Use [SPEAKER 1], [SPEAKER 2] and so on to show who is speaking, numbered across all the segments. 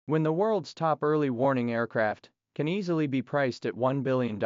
[SPEAKER 1] When the world's top early warning aircraft can easily be priced at $1 billion,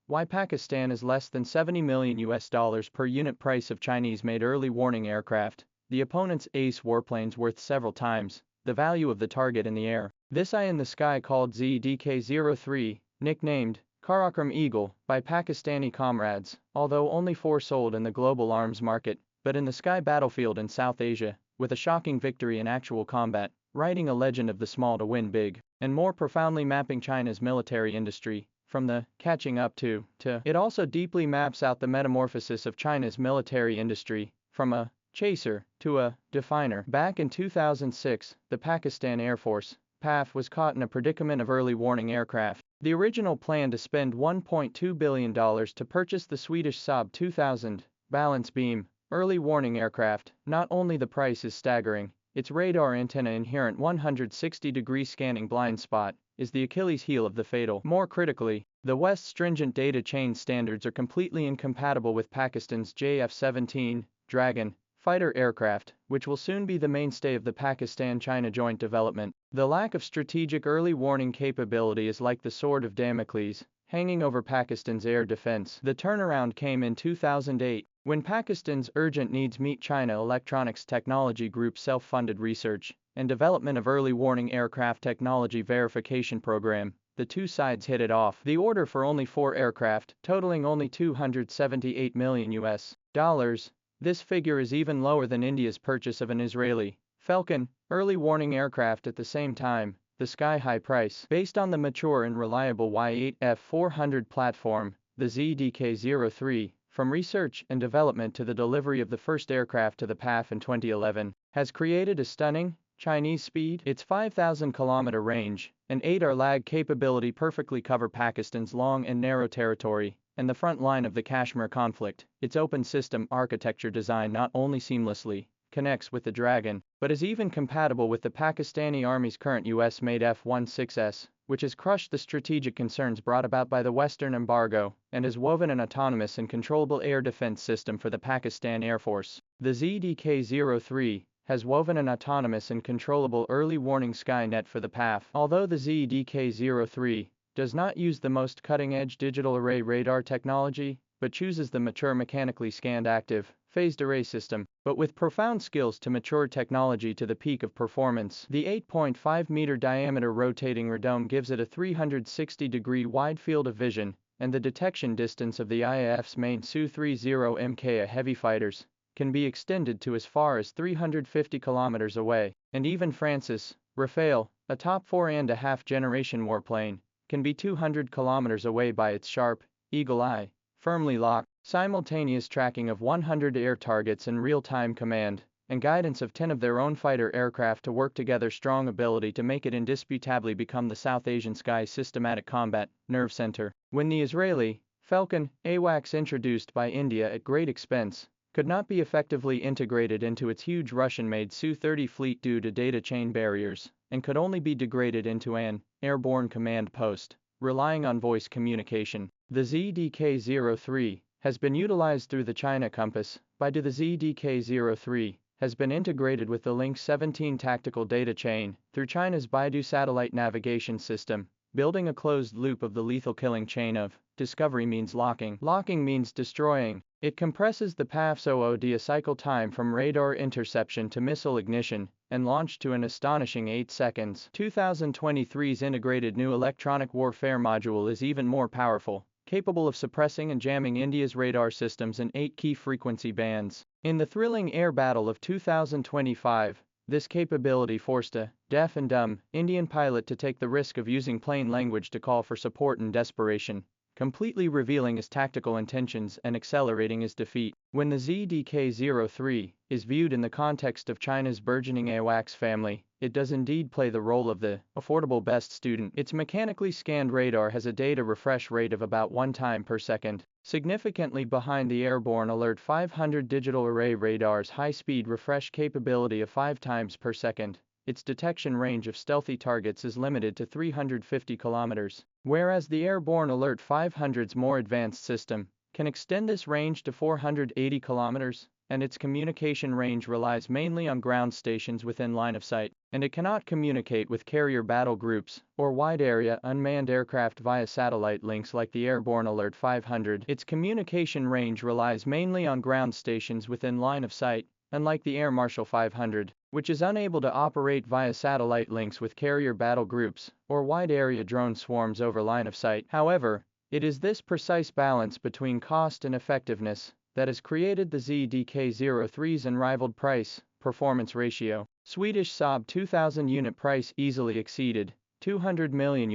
[SPEAKER 1] why Pakistan is less than 70 million US dollars per unit price of Chinese-made early warning aircraft, the opponent's ace warplanes worth several times the value of the target in the air. This eye in the sky called ZDK-03, nicknamed Karakram Eagle by Pakistani comrades, although only 4 sold in the global arms market, but in the sky battlefield in South Asia, with a shocking victory in actual combat, writing a legend of the small to win big, and more profoundly mapping China's military industry, from the catching up to. It also deeply maps out the metamorphosis of China's military industry, from a chaser to a definer. Back in 2006, the Pakistan Air Force, PAF, was caught in a predicament of early warning aircraft. The original plan to spend $1.2 billion to purchase the Swedish Saab 2000 balance beam early warning aircraft. Not only the price is staggering, its radar antenna inherent 160-degree scanning blind spot is the Achilles heel of the fatal. More critically, the West's stringent data chain standards are completely incompatible with Pakistan's JF-17 Dragon fighter aircraft, which will soon be the mainstay of the Pakistan-China joint development. The lack of strategic early warning capability is like the sword of Damocles, hanging over Pakistan's air defense. The turnaround came in 2008, when Pakistan's urgent needs meet China Electronics Technology Group's self-funded research and development of early warning aircraft technology verification program. The two sides hit it off. The order for only 4 aircraft, totaling only 278 million US dollars. This figure is even lower than India's purchase of an Israeli Falcon early warning aircraft at the same time. The sky-high price, based on the mature and reliable Y-8F-400 platform, the ZDK-03, from research and development to the delivery of the first aircraft to the PAF in 2011, has created a stunning Chinese speed. Its 5,000-kilometer range and 8-hour lag capability perfectly cover Pakistan's long and narrow territory and the front line of the Kashmir conflict. Its open system architecture design not only seamlessly connects with the Dragon, but is even compatible with the Pakistani Army's current US-made F-16S, which has crushed the strategic concerns brought about by the Western embargo, and has woven an autonomous and controllable air defense system for the Pakistan Air Force. The ZDK-03 has woven an autonomous and controllable early warning Skynet for the PAF. Although the ZDK-03 does not use the most cutting-edge digital array radar technology, but chooses the mature mechanically scanned active, phased array system, but with profound skills to mature technology to the peak of performance. The 8.5-meter diameter rotating radome gives it a 360-degree wide field of vision, and the detection distance of the IAF's main Su-30 MK heavy fighters can be extended to as far as 350 kilometers away. And even Francis Rafale, a top 4.5-generation warplane, can be 200 kilometers away by its sharp, eagle eye, firmly locked, simultaneous tracking of 100 air targets and real-time command and guidance of 10 of their own fighter aircraft to work together. Strong ability to make it indisputably become the South Asian sky's systematic combat nerve center. When the Israeli Falcon AWACS, introduced by India at great expense, could not be effectively integrated into its huge Russian-made Su-30 fleet due to data chain barriers, and could only be degraded into an airborne command post, relying on voice communication. The ZDK-03 has been utilized through the China Compass. Baidu. The ZDK-03 has been integrated with the Link 17 tactical data chain through China's Baidu satellite navigation system, building a closed loop of the lethal killing chain of discovery means locking. Locking means destroying. It compresses the PAF's OOD cycle time from radar interception to missile ignition and launch to an astonishing 8 seconds. 2023's integrated new electronic warfare module is even more powerful, capable of suppressing and jamming India's radar systems in 8 key frequency bands. In the thrilling air battle of 2025, this capability forced a deaf and dumb Indian pilot to take the risk of using plain language to call for support in desperation, completely revealing his tactical intentions and accelerating his defeat. When the ZDK-03 is viewed in the context of China's burgeoning AWACS family, it does indeed play the role of the affordable best student. Its mechanically scanned radar has a data refresh rate of about 1 time per second, significantly behind the airborne Alert 500 digital array radar's high-speed refresh capability of 5 times per second. Its detection range of stealthy targets is limited to 350 kilometers, whereas the airborne Alert 500's more advanced system can extend this range to 480 kilometers. and its communication range relies mainly on ground stations within line of sight, and it cannot communicate with carrier battle groups or wide-area unmanned aircraft via satellite links like the Airborne Alert 500. Its communication range relies mainly on ground stations within line of sight, unlike the Air Marshal 500, which is unable to operate via satellite links with carrier battle groups or wide-area drone swarms over line of sight. However, it is this precise balance between cost and effectiveness that has created the ZDK-03's unrivaled price-performance ratio. Swedish Saab 2000 unit price easily exceeded $200 million.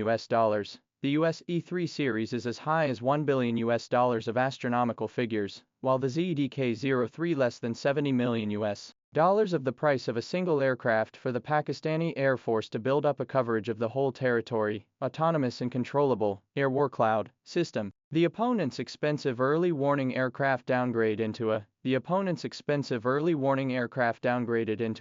[SPEAKER 1] The US E3 series is as high as $1 billion of astronomical figures, while the ZDK-03 less than $70 million of the price of a single aircraft for the Pakistani Air Force to build up a coverage of the whole territory, autonomous and controllable, air war cloud, system. The opponent's expensive early warning aircraft downgraded into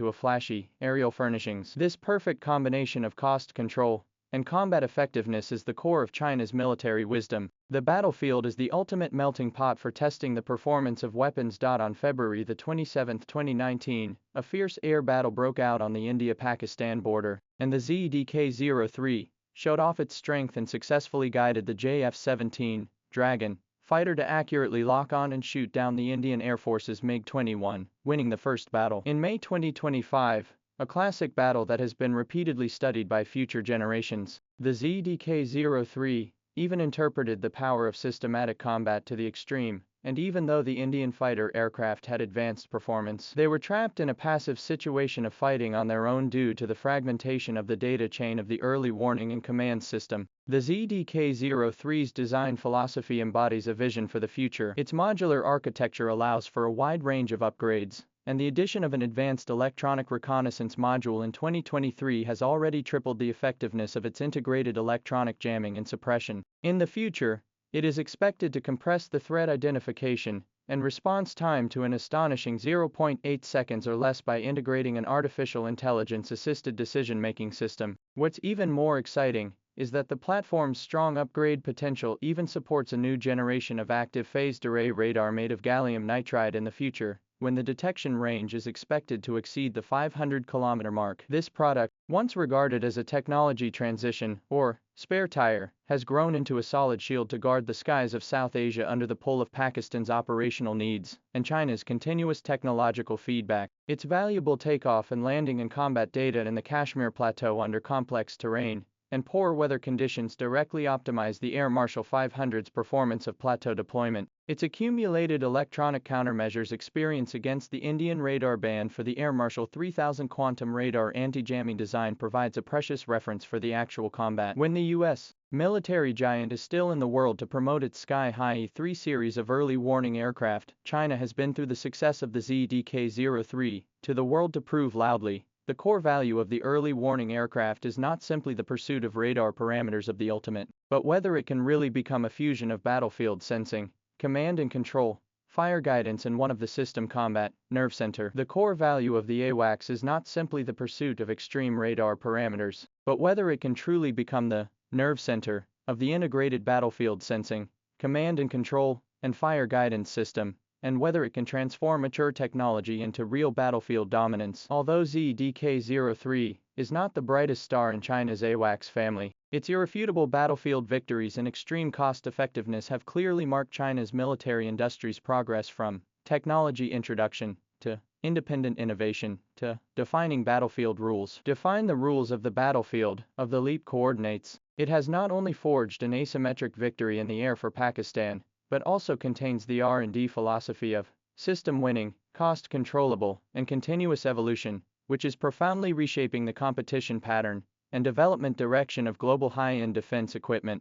[SPEAKER 1] a flashy, aerial furnishings. This perfect combination of cost control and combat effectiveness is the core of China's military wisdom. The battlefield is the ultimate melting pot for testing the performance of weapons. On February 27, 2019, a fierce air battle broke out on the India-Pakistan border, and the ZDK-03 showed off its strength and successfully guided the JF-17 Dragon fighter to accurately lock on and shoot down the Indian Air Force's MiG-21, winning the first battle. In May 2025, a classic battle that has been repeatedly studied by future generations, the ZDK-03 even interpreted the power of systematic combat to the extreme, and even though the Indian fighter aircraft had advanced performance, they were trapped in a passive situation of fighting on their own due to the fragmentation of the data chain of the early warning and command system. The ZDK-03's design philosophy embodies a vision for the future. Its modular architecture allows for a wide range of upgrades, and the addition of an advanced electronic reconnaissance module in 2023 has already tripled the effectiveness of its integrated electronic jamming and suppression. In the future, it is expected to compress the threat identification and response time to an astonishing 0.8 seconds or less by integrating an artificial intelligence-assisted decision-making system. What's even more exciting is that the platform's strong upgrade potential even supports a new generation of active phased array radar made of gallium nitride in the future, when the detection range is expected to exceed the 500-kilometer mark. This product, once regarded as a technology transition or spare tire, has grown into a solid shield to guard the skies of South Asia under the pull of Pakistan's operational needs and China's continuous technological feedback. Its valuable takeoff and landing and combat data in the Kashmir Plateau under complex terrain and poor weather conditions directly optimize the Air Marshal 500's performance of plateau deployment. Its accumulated electronic countermeasures experience against the Indian radar ban for the Air Marshal 3000 quantum radar anti-jamming design provides a precious reference for the actual combat. When the U.S. military giant is still in the world to promote its sky-high E3 series of early warning aircraft, China has been through the success of the ZDK-03 to the world to prove loudly. The core value of the early warning aircraft is not simply the pursuit of radar parameters of the ultimate, but whether it can really become a fusion of battlefield sensing, command and control, fire guidance and one of the system combat, nerve center. The core value of the AWACS is not simply the pursuit of extreme radar parameters, but whether it can truly become the nerve center of the integrated battlefield sensing, command and control, and fire guidance system, and whether it can transform mature technology into real battlefield dominance. Although ZDK-03 is not the brightest star in China's AWACS family, its irrefutable battlefield victories and extreme cost-effectiveness have clearly marked China's military industry's progress from technology introduction to independent innovation to defining battlefield rules. Define the rules of the battlefield of the LEAP coordinates. It has not only forged an asymmetric victory in the air for Pakistan, but also contains the R&D philosophy of system winning, cost controllable, and continuous evolution, which is profoundly reshaping the competition pattern and development direction of global high-end defense equipment.